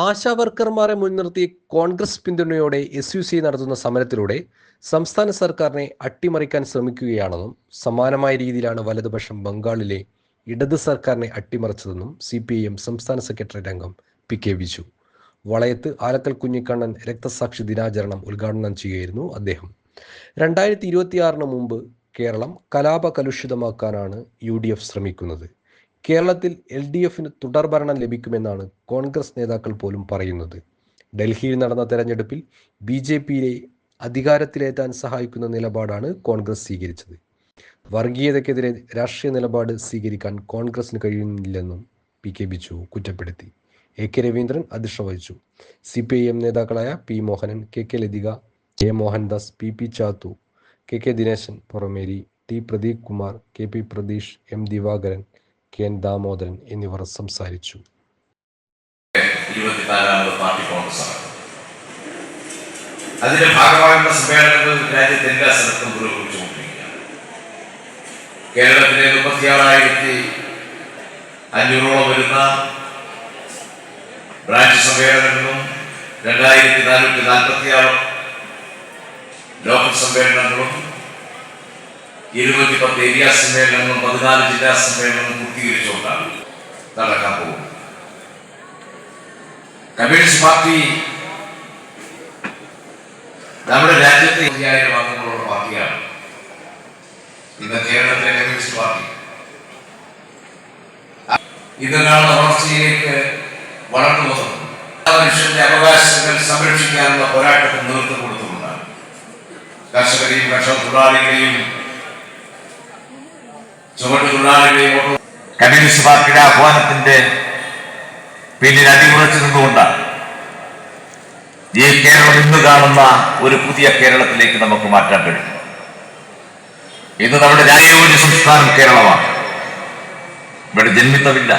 ആശാവർക്കർമാരെ മുൻനിർത്തി കോൺഗ്രസ് പിന്തുണയോടെ SUC നടത്തുന്ന സമരത്തിലൂടെ സംസ്ഥാന സർക്കാരിനെ അട്ടിമറിക്കാൻ ശ്രമിക്കുകയാണെന്നും സമാനമായ രീതിയിലാണ് വലതുപക്ഷം ബംഗാളിലെ ഇടത് സർക്കാരിനെ അട്ടിമറിച്ചതെന്നും CPIM സംസ്ഥാന സെക്രട്ടേറിയറ്റ് അംഗം PK ബിജു വളയത്ത് ആലക്കൽ കുഞ്ഞിക്കണ്ണൻ രക്തസാക്ഷി ദിനാചരണം ഉദ്ഘാടനം ചെയ്യുകയായിരുന്നു അദ്ദേഹം. 2026 മുമ്പ് കേരളം കലാപകലുഷിതമാക്കാനാണ് UDF ശ്രമിക്കുന്നത്. കേരളത്തിൽ LDFന് തുടർഭരണം ലഭിക്കുമെന്നാണ് കോൺഗ്രസ് നേതാക്കൾ പോലും പറയുന്നത്. ഡൽഹിയിൽ നടന്ന തെരഞ്ഞെടുപ്പിൽ BJPയെ അധികാരത്തിലെത്താൻ സഹായിക്കുന്ന നിലപാടാണ് കോൺഗ്രസ് സ്വീകരിച്ചത്. വർഗീയതയ്ക്കെതിരെ രാഷ്ട്രീയ നിലപാട് സ്വീകരിക്കാൻ കോൺഗ്രസിന് കഴിയുന്നില്ലെന്നും PK ബിജു കുറ്റപ്പെടുത്തി. AK രവീന്ദ്രൻ അധ്യക്ഷത വഹിച്ചു. CPIM നേതാക്കളായ P Mohanan, KK Lathika, J Mohandas, PP Chathu, KK Dineshan Purameri, T Pradeep Kumar, KP Pratheesh, M Divakaran, KN Damodaran എന്നിവർ സംസാരിച്ചു. അതിന്റെ ഭാഗമായുള്ള സമ്മേളനങ്ങൾ രാജ്യത്തെ എല്ലാ സ്ഥലത്തും പുരോഗമിച്ചുകൊണ്ടിരിക്കുകയാണ്. കേരളത്തിലെ 36,500 വരുന്ന ബ്രാഞ്ച് സമ്മേളനങ്ങളും 2,446 ലോക്കൽ സമ്മേളനങ്ങളും 210 ഏരിയ സമ്മേളനങ്ങളും 14 ജില്ലാ സമ്മേളനങ്ങളും പൂർത്തീകരിച്ചുകൊണ്ടാണ് നടക്കാൻ പോകുന്നത്. കമ്മ്യൂണിസ്റ്റ് പാർട്ടി നമ്മുടെ രാജ്യത്തെ 5000 അംഗങ്ങളുള്ള പാർട്ടിയാണ് ഇന്ന് കേരളത്തിലെ കമ്മ്യൂണിസ്റ്റ് പാർട്ടി. ഇതെല്ലാം വളർച്ചയിലേക്ക് വളർന്നു വന്നു. മനുഷ്യന്റെ അവകാശങ്ങൾ സംരക്ഷിക്കാനുള്ള പോരാട്ടത്തിന് നേതൃത്വം കൊടുത്തുകൊണ്ടാണ് കർഷകരെയും കർഷക തൊഴിലാളികളെയും ചുമട്ടുതൊഴിലാളികളെയും കമ്മ്യൂണിസ്റ്റ് പാർട്ടിയുടെ ആഹ്വാനത്തിന്റെ പിന്നിൽ അടിയുറച്ചു നിന്നുകൊണ്ടാണ് ഈ കേരളം ഇന്ന് കാണുന്ന ഒരു പുതിയ കേരളത്തിലേക്ക് നമുക്ക് മാറ്റാൻ കഴിയും. ഇന്ന് നമ്മുടെ രാജ്യോജ സംസ്ഥാനം കേരളമാണ്. ഇവിടെ ജന്മിത്തമില്ല.